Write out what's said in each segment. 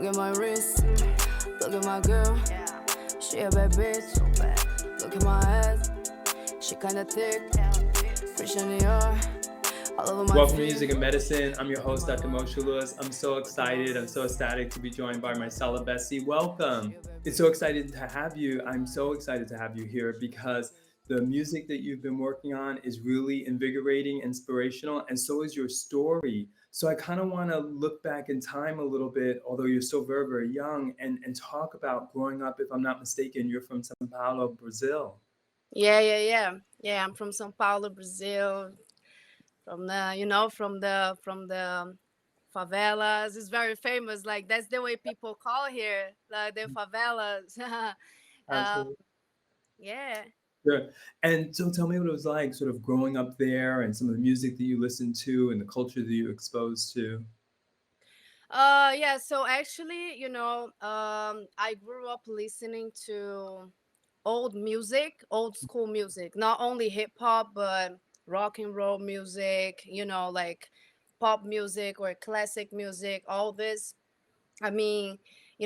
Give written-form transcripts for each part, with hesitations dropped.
at my wrist, look at my girl. She a bad bitch. Look at my ass, she kinda thick. Christian Dior, all over my Welcome to feet. Music and Medicine. I'm your host, Dr. Moshe Lewis. I'm so excited. I'm so ecstatic to be joined by Marcella Bessie. Welcome. It's so excited to have you. I'm so excited to have you here because the music that you've been working on is really invigorating, inspirational, and so is your story. So I kind of want to look back in time a little bit, although you're still very, very young, and talk about growing up. If I'm not mistaken, you're from São Paulo, Brazil. Yeah, I'm from São Paulo, Brazil. From the favelas. It's very famous. Like that's the way people call here, like the favelas. um, Absolutely. yeah. Sure. And so tell me what it was like sort of growing up there and some of the music that you listened to and the culture that you were exposed to. Yeah. So actually, I grew up listening to old music, old school music, not only hip hop, but rock and roll music, like pop music or classic music, all this. I mean,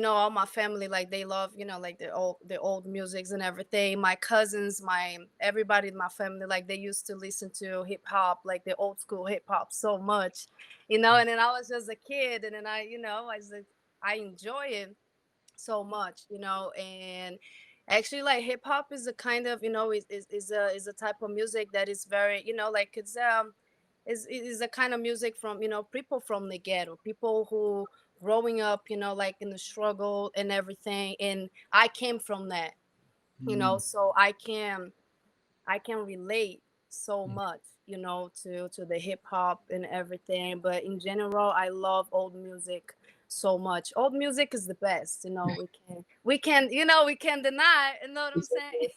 all my family, like they love, like the old musics and everything. My cousins, my everybody in my family, like they used to listen to hip hop, like the old school hip hop so much, and then I was just a kid, and then I enjoy it so much, and actually like hip hop is a kind of, is a type of music that is very, like is a kind of music from, people from the ghetto, people who growing up, like in the struggle and everything, and I came from that, Mm. so I can relate so much, to the hip hop and everything. But in general, I love old music so much. Old music is the best, we can deny, you know what I'm saying?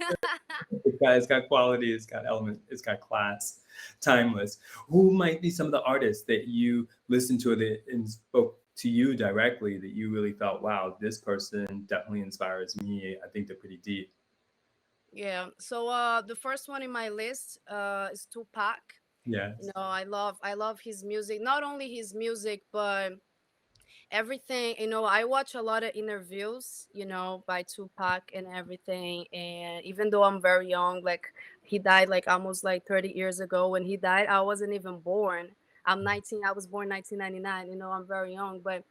It's got quality, it's got element, it's got class, timeless. Who might be some of the artists that you listened to that spoke to you directly that you really felt, wow, this person definitely inspires me. I think they're pretty deep. Yeah. So the first one in my list is Tupac. Yes. I love his music. Not only his music, but everything. I watch a lot of interviews, by Tupac and everything. And even though I'm very young, like he died like almost like 30 years ago. When he died, I wasn't even born. I'm 19. I was born 1999. I'm very young, but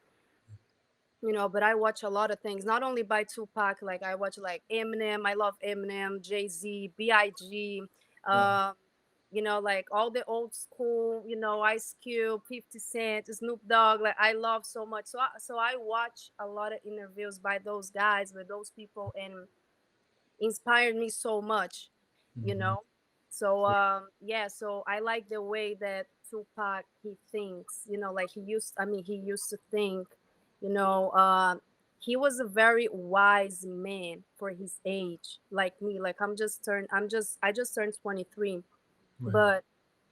I watch a lot of things, not only by Tupac. Like I watch like Eminem. I love Eminem, Jay-Z, B.I.G. Wow. Um, like all the old school, Ice Cube, 50 Cent, Snoop Dogg. Like I love so much. So I watch a lot of interviews by those guys, with those people, and inspired me so much, you Mhm. know. So yeah, so I like the way that Tupac he thinks, like he used to think, you know, uh he was a very wise man for his age, like me. Like I just turned 23, Right. but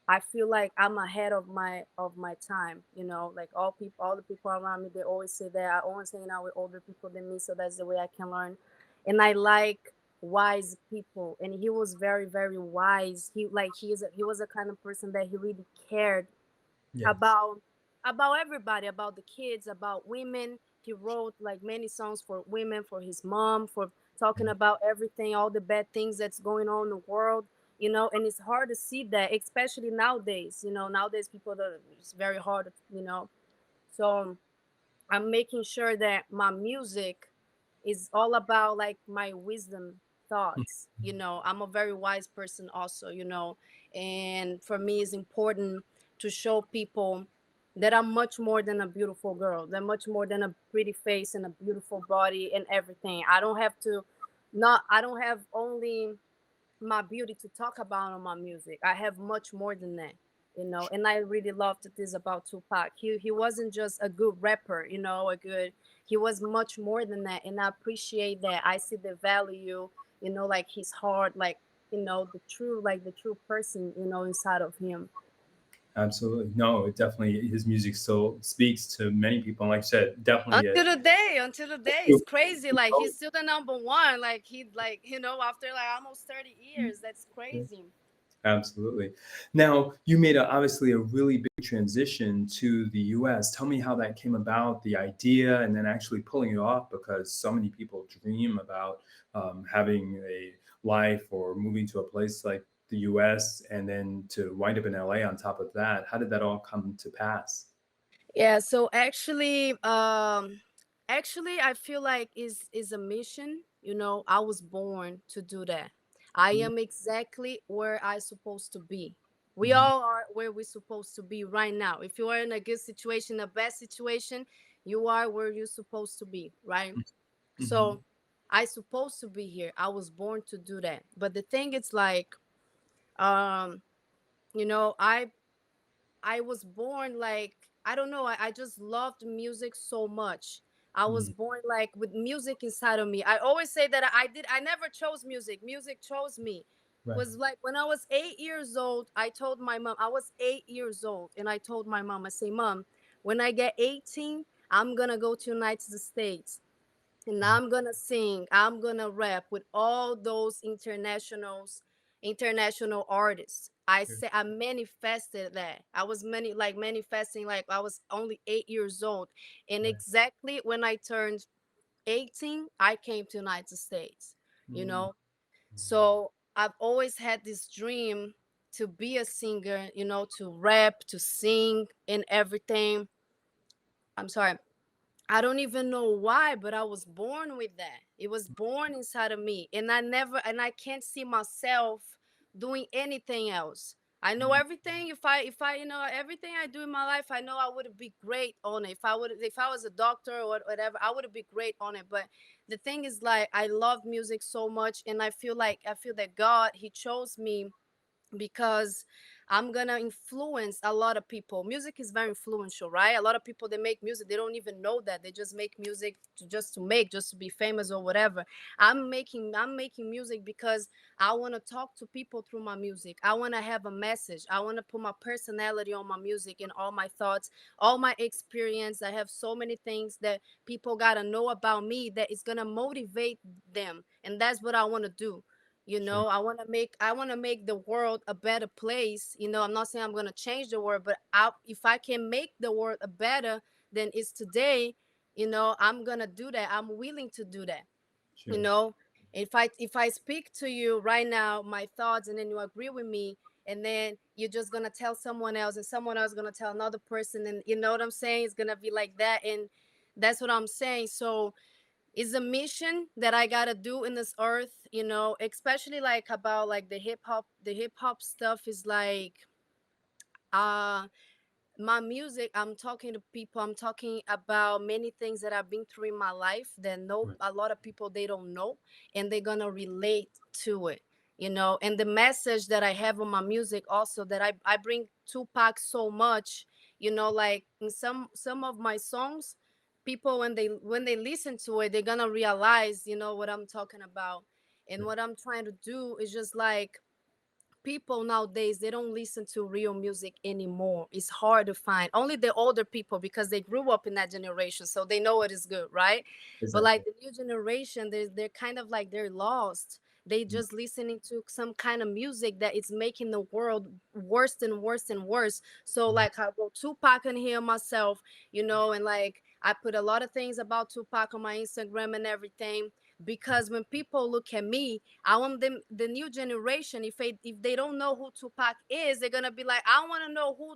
I feel like I'm ahead of my time, like all the people around me, they always say that I always hang out with older people than me, so that's the way I can learn. And I like wise people, and he was very, very wise. He was a kind of person that he really cared Yes. about everybody, about the kids, about women. He wrote like many songs for women, for his mom, for talking about everything, all the bad things that's going on in the world. And it's hard to see that, especially nowadays. Nowadays people it's very hard, so I'm making sure that my music is all about like my wisdom thoughts. I'm a very wise person also, and for me it's important to show people that I'm much more than a beautiful girl, that much more than a pretty face and a beautiful body and everything. I don't have only my beauty to talk about on my music. I have much more than that, and I really loved this about Tupac. He wasn't just a good rapper, he was much more than that, and I appreciate that. I see the value, like his heart, like, the true person, inside of him. Absolutely. No, it definitely, his music still speaks to many people. And like I said, definitely Until the day, it's crazy. Like he's still the number one. Like after like almost 30 years, that's crazy. Absolutely. Now, you made obviously a really big transition to the US. Tell me how that came about, the idea, and then actually pulling it off, because so many people dream about having a life or moving to a place like the US and then to wind up in LA on top of that. How did that all come to pass? Yeah, so actually I feel like is a mission, you know. I was born to do that. I am exactly where I supposed to be. We Mhm. all are where we're supposed to be right now. If you are in a good situation, a bad situation, you are where you're supposed to be, right? Mhm. So I supposed to be here. I was born to do that. But the thing is like, um, you know, I was born like, I don't know, I just loved music so much. I was Mhm. born like with music inside of me. I always say that I never chose music. Music chose me. Right. Was like when I was 8 years old, I told my mom, I was 8 years old, and I told my mom, I say, Mom, when I get 18, I'm gonna go to United States and I'm gonna sing, I'm gonna rap with all those international artists. I Sure. said I manifested that. I was manifesting like I was only 8 years old. And Right. exactly when I turned 18, I came to United States, you Mm. know. So I've always had this dream to be a singer, you know, to rap, to sing and everything. I'm sorry. I don't even know why, but I was born with that. It was born inside of me. And I can't see myself doing anything else. I know Mm. everything. If I, you know, everything I do in my life, I know I would be great on it. If I was a doctor or whatever, I would be great on it. But the thing is like, I love music so much. And I feel that God, he chose me because I'm gonna influence a lot of people. Music is very influential, right? A lot of people, they make music, they don't even know that they just make music just to be famous or whatever. I'm making music because I want to talk to people through my music. I want to have a message. I want to put my personality on my music and all my thoughts, all my experience. I have so many things that people gotta know about me that is gonna motivate them, and that's what I want to do. You Sure. know, I want to make the world a better place. You know, I'm not saying I'm going to change the world, but if I can make the world a better than it's today, you know, I'm going to do that. I'm willing to do that. You Sure. know, if I speak to you right now my thoughts, and then you agree with me, and then you're just going to tell someone else, and someone else is going to tell another person, and you know what I'm saying? It's going to be like that. And that's what I'm saying. So is a mission that I gotta do in this earth, you know, especially like about like the hip hop stuff is like uh my music. I'm talking to people, I'm talking about many things that I've been through in my life that no Right. a lot of people they don't know, and they're gonna relate to it, you know. And the message that I have on my music also, that I bring Tupac so much, you know, like in some of my songs, people when they listen to it, they're gonna realize, you know, what I'm talking about. And Sure. what I'm trying to do is just like, people nowadays, they don't listen to real music anymore. It's hard to find. Only the older people, because they grew up in that generation, so they know it is good, right? But Exactly. like the new generation, they're kind of like they're lost. They Mm. just listening to some kind of music that is making the world worse and worse and worse. So Mhm. like I wrote Tupac in here myself, you know, and like I put a lot of things about Tupac on my Instagram and everything, because when people look at me, I want them, the new generation, if they don't know who Tupac is, they're gonna be like, I want to know who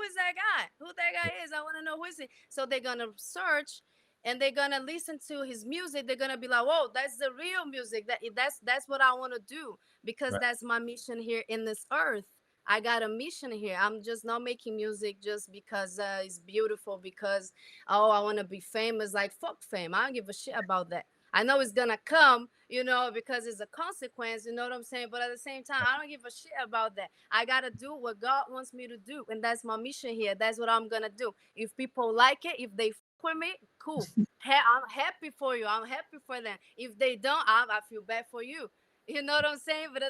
is that guy? Who that guy is? I want to know who is he. So they're gonna search, and they're gonna listen to his music. They're gonna be like, whoa, that's the real music. That's what I want to do, because Right. that's my mission here in this earth. I got a mission here. I'm just not making music just because it's beautiful. Because oh, I want to be famous. Like fuck fame. I don't give a shit about that. I know it's gonna come, you know, because it's a consequence, you know what I'm saying? But at the same time, I don't give a shit about that. I gotta do what God wants me to do, and that's my mission here. That's what I'm gonna do. If people like it, if they fuck with me, cool. I'm happy for you. I'm happy for them. If they don't, I feel bad for you. You know what I'm saying? But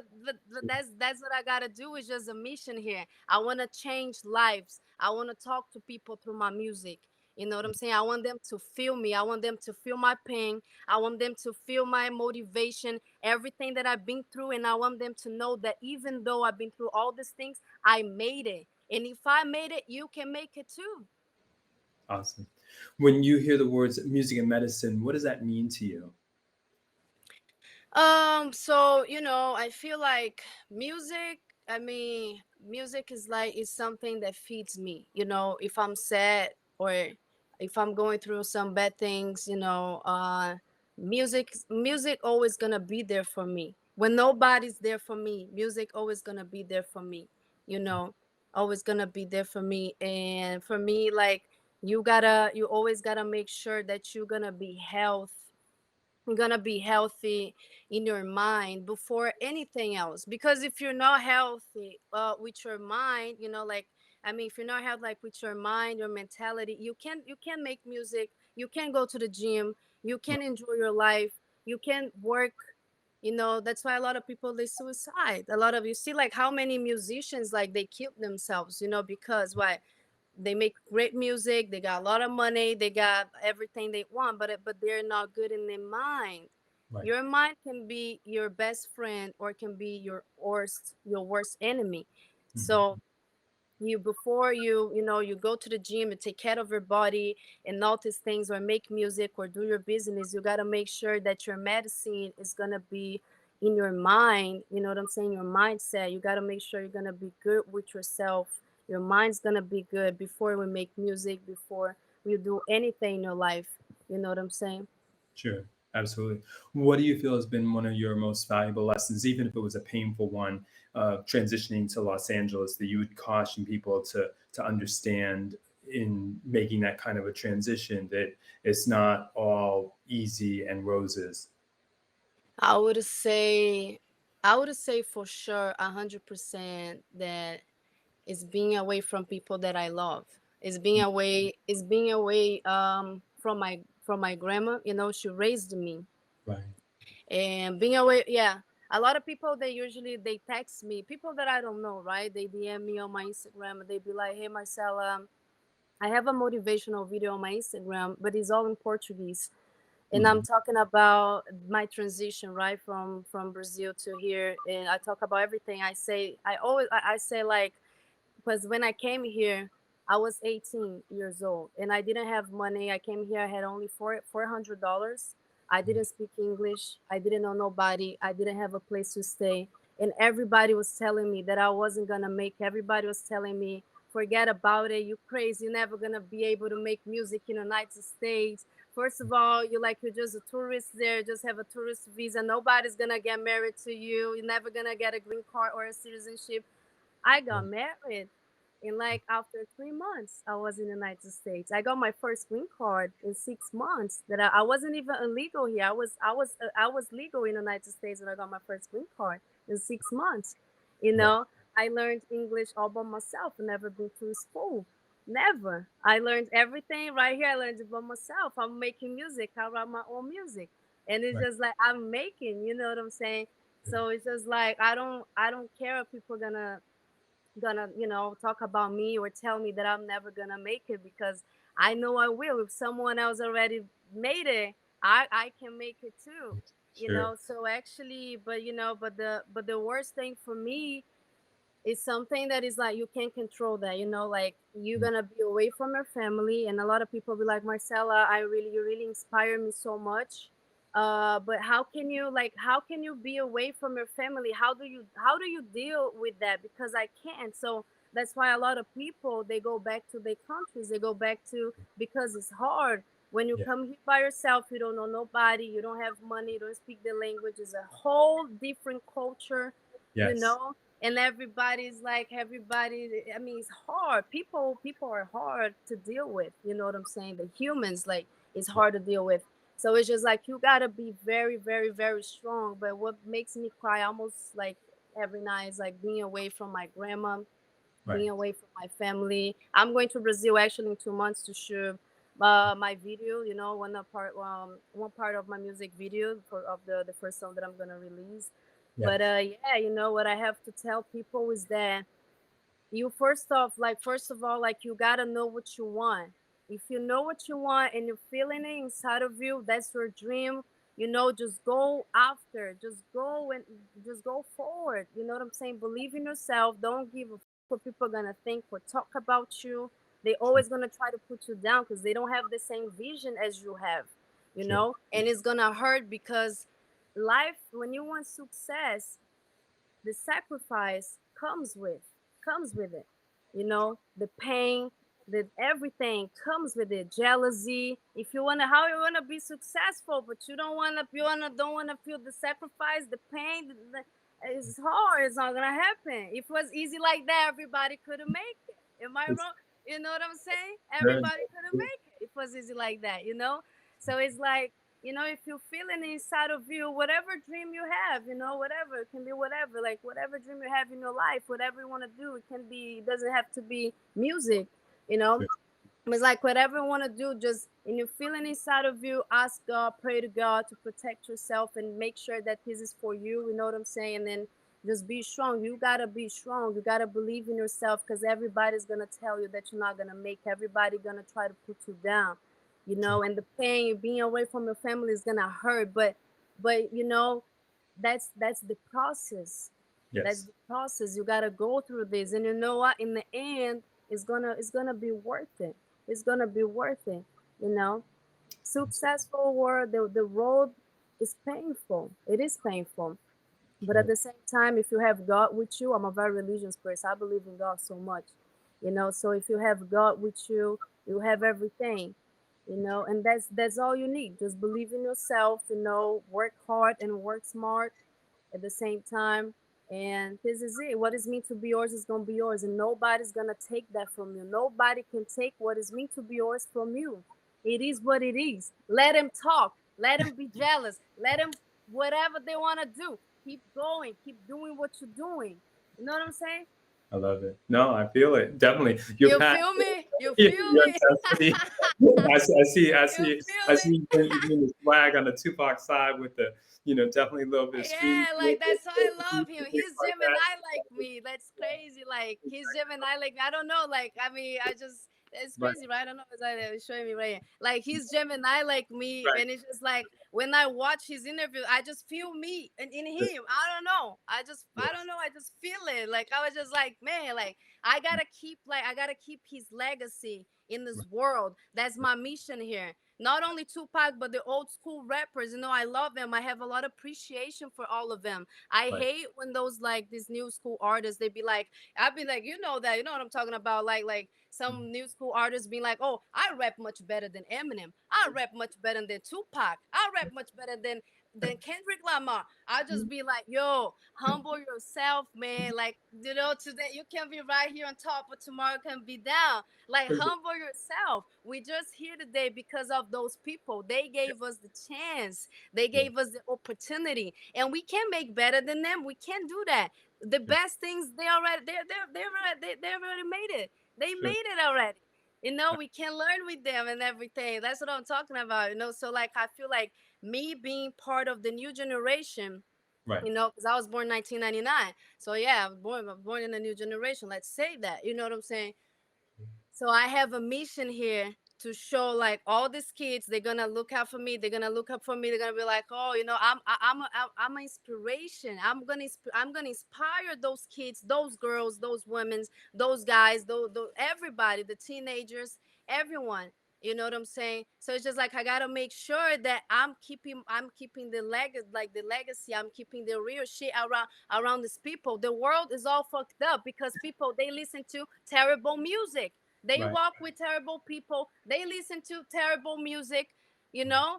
that's what I gotta do. Is just a mission here. I wanna change lives. I wanna talk to people through my music. You know what I'm saying? I want them to feel me. I want them to feel my pain. I want them to feel my motivation, everything that I've been through. And I want them to know that even though I've been through all these things, I made it. And if I made it, you can make it too. Awesome. When you hear the words music and medicine, what does that mean to you? So I feel like music, I mean, music is like is something that feeds me. If I'm sad or if I'm going through some bad things, music always gonna be there for me. When nobody's there for me, music always gonna be there for me, you know, always gonna be there for me. And for me, like you always gotta make sure that you're gonna be healthy in your mind before anything else, because if you're not healthy with your mind, like, I mean, if you're not healthy, like, with your mind, your mentality, you can make music, you can go to the gym, you can enjoy your life, you can work. That's why a lot of people, they suicide. A lot of, you see, like, how many musicians, like, they killed themselves, because why? They make great music, they got a lot of money, they got everything they want, but they're not good in their mind. Right. Your mind can be your best friend or can be your worst enemy. Mhm. So you go to the gym and take care of your body and all these things, or make music or do your business, you got to make sure that your medicine is going to be in your mind. You know what I'm saying? Your mindset, you got to make sure you're going to be good with yourself. Your mind's going to be good before we make music, before we do anything in your life. You know what I'm saying? Sure, absolutely. What do you feel has been one of your most valuable lessons, even if it was a painful one, transitioning to Los Angeles, that you would caution people to understand in making that kind of a transition, that it's not all easy and roses? I would say, I would say for sure 100% that it's being away from people that I love. It's being away from my grandma. She raised me. Right, And being away, yeah. A lot of people, they text me, people that I don't know, right? They DM me on my Instagram and they be like, "Hey Marcela, I have a motivational video on my Instagram, but it's all in Portuguese." And I'm hmm, talking about my transition, right, from Brazil to here, and I talk about everything. I say, like, because when I came here, I was 18 years old and I didn't have money. I came here, I had only $400. I didn't speak English. I didn't know nobody. I didn't have a place to stay. And everybody was telling me that I wasn't gonna make it. Everybody was telling me, forget about it. You crazy. You're never gonna be able to make music in the United States. First of all, you're just a tourist there. Just have a tourist visa. Nobody's gonna get married to you. You're never gonna get a green card or a citizenship. I got married, and like after 3 months, I was in the United States. I got my first green card in 6 months. That I wasn't even illegal here. I was legal in the United States when I got my first green card in 6 months. You right, know, I learned English all by myself. Never been to school. Never. I learned everything right here. I learned it by myself. I'm making music. I write my own music, and it's right, just like I'm making. You know what I'm saying? So it's just like I don't care if people gonna talk about me or tell me that I'm never gonna make it, because I know I will. If someone else already made it, I can make it too. sure, So actually, but the worst thing for me, it's something that is like you can't control that, like you're mm, gonna be away from your family, and a lot of people be like, Marcella, you really inspire me so much. But how can you be away from your family? How do you deal with that? Because I can't. So that's why a lot of people, they go back to their countries, they go back to, because it's hard when you yeah, come here by yourself. You don't know nobody, you don't have money, you don't speak the language, it's a whole different culture you yes, know and everybody, I mean, it's hard. People are hard to deal with. You know what I'm saying? The humans, like, it's yeah, hard to deal with. So it's just like you gotta be very, very, very strong. But what makes me cry almost like every night is like being away from my grandma, right, being away from my family. I'm going to Brazil actually in 2 months to shoot my video. One part of my music video of the first song that I'm gonna release. But yes, yeah, what I have to tell people is that you first of all, like, you gotta know what you want. If you know what you want and you're feeling it inside of you, that's your dream. Just go after, just go and just go forward. You know what I'm saying? Believe in yourself. Don't give a what people are gonna think or talk about you. They True. always gonna try to put you down because they don't have the same vision as you have. True. And it's gonna hurt because life, when you want success, the sacrifice comes with it. The pain, the everything comes with it. Jealousy. If you wanna, how you wanna be successful, but don't wanna feel the sacrifice, the pain. It's hard. It's not gonna happen. If it was easy like that, everybody could have made it. Am I It's wrong? You know what I'm saying? very Everybody could have made it. If it was easy like that. So it's like, if you're feeling inside of you, whatever dream you have, whatever, it can be whatever, like whatever dream you have in your life, whatever you want to do, it doesn't have to be music, you know. true. It's like whatever you want to do, just and you're feeling inside of you, ask God, pray to God to protect yourself and make sure that this is for you. You know what I'm saying? And then just be strong. You gotta be strong. You gotta believe in yourself because everybody's gonna tell you that you're not gonna make. Everybody gonna try to put you down. And the pain, being away from your family is gonna hurt. But that's the process. That's Yes. the process. You gotta go through this, and you know what? In the end, it's gonna be worth it. It's gonna be worth it. You know, Successful world. The road is painful. It is painful, but at True. the same time, if you have God with you, I'm a very religious person. I believe in God so much. So if you have God with you, you have everything. And that's all you need. Just believe in yourself. Work hard and work smart at the same time. And this is it. What is meant to be yours is gonna be yours, and nobody's gonna take that from you. Nobody can take what is meant to be yours from you. It is what it is. Let them talk. Let them be jealous. Let them whatever they want to do. Keep going. Keep doing what you're doing. You know what I'm saying? I love it. No, I feel it. Definitely. Your You passion, feel me? You feel your me? intensity. I see, I see, I You see, feel I me? see you doing the swag on the Tupac side with the, definitely a little bit of street. Yeah, like that's why I love him. Things He's like Gemini like me. That's crazy. Like he's Gemini like me. I don't know. Like I mean, I just it's that. crazy, right? I don't know. It's like it's showing me right here. Like he's Gemini like me, Right, and it's just like when I watch his interview, I just feel me in right. him. I don't know. I Yes. don't know. I just feel it. Like I was just like, man, like I gotta keep his legacy in this world. That's my mission here. Not only Tupac, but the old school rappers. I love them. I have a lot of appreciation for all of them. I Right. hate when those like these new school artists, they be like, I'd be like, that, you know what I'm talking about? Like Mhm. some new school artists being like, oh, I rap much better than Eminem. I rap much better than Tupac. I rap much better than Kendrick Lamar. I just be like, yo, humble yourself, man. Like, today you can be right here on top, but tomorrow can be down. Like, humble yourself. We just here today because of those people. They Yeah, gave us the chance. They yeah, gave us the opportunity, and we can make better than them. We can do that. The true, best things they already made it. They true. made it already. Right, We can learn with them and everything. That's what I'm talking about. So like I feel like me being part of the new generation, right, because I was born 1999. So yeah, I was born in a new generation. Let's say that. You know what I'm saying? So I have a mission here to show like all these kids, they're gonna look out for me. They're gonna look up for me. They're gonna be like, oh, I'm an inspiration. I'm gonna inspire those kids, those girls, those women, those guys, those everybody, the teenagers, everyone. You know what I'm saying? So it's just like I gotta make sure that I'm keeping the legacy. I'm keeping the real shit around these people. The world is all fucked up because people they listen to terrible music. They right, walk with terrible people. They listen to terrible music, you know?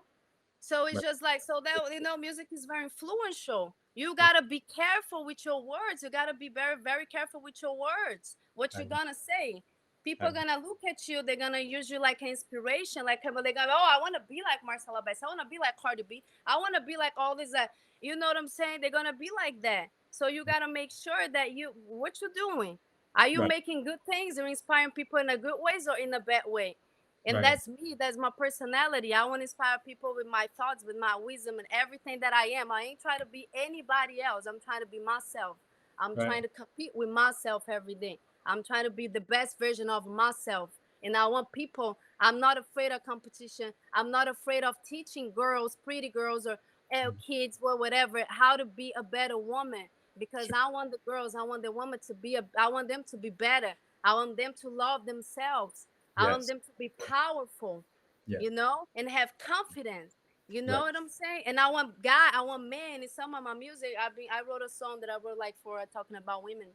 So it's right. just like, so that, music is very influential. You got to be careful with your words. You got to be very, very careful with your words, what I you're agree. going to say. I People are agree. going to look at you. They're going to use you like an inspiration. Like, they're going to, oh, I want to be like Marcella Bess. I want to be like Cardi B. I want to be like all these, you know what I'm saying? They're going to be like that. So you got to make sure that what you're doing. Are you Right, making good things or inspiring people in a good ways or in a bad way? And right, that's me. That's my personality. I want to inspire people with my thoughts, with my wisdom, and everything that I am. I ain't trying to be anybody else. I'm trying to be myself. I'm right. trying to compete with myself every day. I'm trying to be the best version of myself. And I want people, I'm not afraid of competition. I'm not afraid of teaching girls, pretty girls, or kids, or whatever, how to be a better woman. Because Sure. I want the girls, I want the women to be I want them to be better. I want them to love themselves. I want Yes. them to be powerful, Yeah. and have confidence. You know Right. what I'm saying? And I want men in some of my music. I wrote a song that I wrote like for talking about women,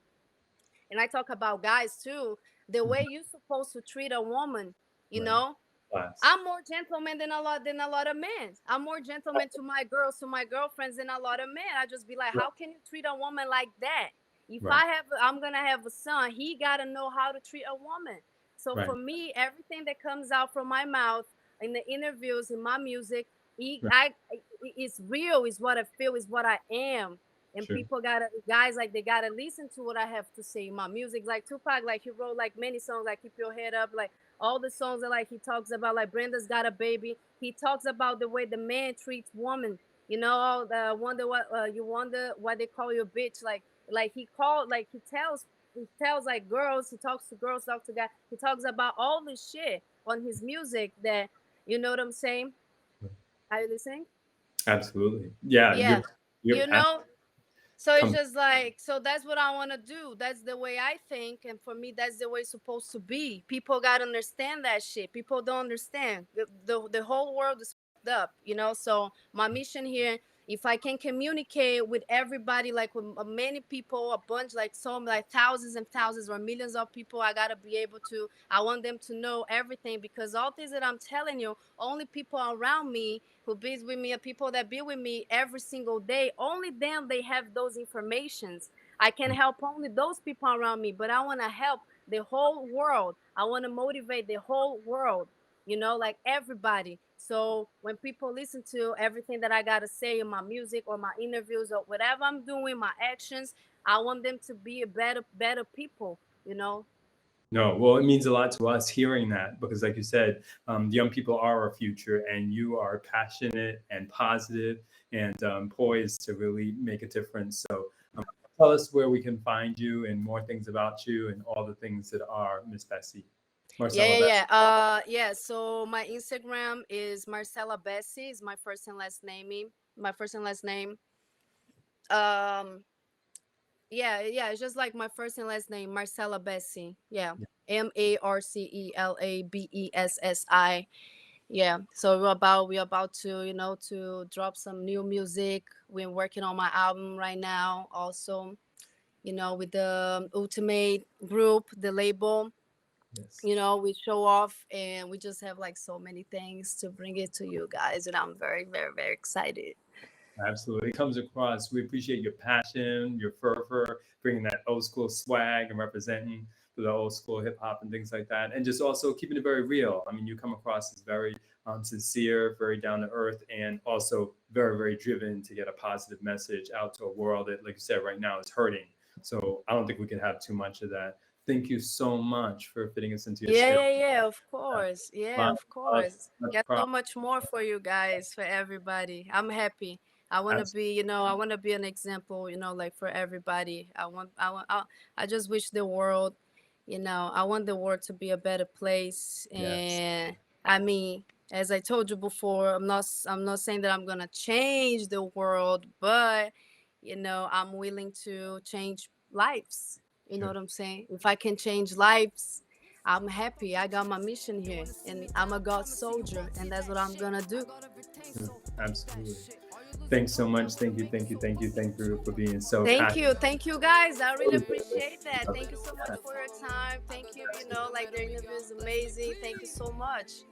and I talk about guys too. The way Mhm. you're supposed to treat a woman, you Right. know. Class. I'm more gentleman than a lot of men. I'm more gentleman to my girls, to my girlfriends than a lot of men. I just be like, Right. how can you treat a woman like that? If Right. I'm gonna have a son, he gotta know how to treat a woman. So Right. for me, everything that comes out from my mouth in the interviews, in my music, Right. it's real. Is what I feel. Is what I am. And Sure. people gotta guys like they gotta listen to what I have to say. My music, like Tupac, like he wrote like many songs, like Keep Your Head Up, like all the songs that like he talks about, like Brenda's Got a Baby. He talks about the way the man treats woman. All the wonder what you wonder why they call you a bitch. Like he called, like he tells like girls. He talks to girls, talks to guys. He talks about all this shit on his music. That you know what I'm saying? Are you listening? Absolutely. Yeah. Yeah. You're You past know, so it's come. just like, so that's what I want to do. That's the way I think. And for me, that's the way it's supposed to be. People got to understand that shit. People don't understand. The whole world is fucked up, So my mission here, if I can communicate with everybody, like with many people, a bunch, like some, like thousands and thousands or millions of people, I got to be able to, I want them to know everything, because all things that I'm telling you, only people around me who be with me, people that be with me every single day, only them they have those informations. I can help only those people around me, but I want to help the whole world. I want to motivate the whole world, like everybody. So when people listen to everything that I got to say in my music or my interviews or whatever I'm doing, my actions, I want them to be a better people. No, well, it means a lot to us hearing that because, like you said, young people are our future, and you are passionate and positive and poised to really make a difference. So, tell us where we can find you and more things about you and all the things that are Miss Bessie, Yeah, Marcella yeah, Bessie. yeah. Yeah. So my Instagram is Marcella Bessie. Is my first and last name. My first and last name. Um. Yeah, yeah. It's just like my first and last name, Marcella Bessie. Yeah. Marcellabessi. Yeah. So we're about to to drop some new music. We're working on my album right now. Also, with the Ultimate Group, the label. Yes, We show off, and we just have like so many things to bring it to you guys, and I'm very, very, very excited. absolutely. It comes across. We appreciate your passion, your fervor, bringing that old school swag and representing for the old school hip hop and things like that, and just also keeping it very real. I mean, you come across as very sincere, very down to earth, and also very, very driven to get a positive message out to a world that, like you said, right now is hurting. So I don't think we can have too much of that. Thank you so much for fitting us into your Yeah, schedule. yeah, yeah, of course. Yeah, Lot of of course. much Got so pride. much more for you guys, for everybody. I'm happy. I want to Absolutely. be, I want to be an example, like for everybody. I just wish the world, I want the world to be a better place. Yes. And I mean, as I told you before, I'm not saying that I'm going to change the world, but, I'm willing to change lives. You know Sure. what I'm saying? If I can change lives, I'm happy. I got my mission here, and I'm a God soldier, and that's what I'm gonna do. Sure. Absolutely. Thanks so much. Thank you. Thank you. Thank you. Thank you for being so passionate. Thank you, guys. I really Motivated. appreciate that. Love Thank it. you so much Yeah, for your time. Thank you. Like the interview is amazing. Thank you so much.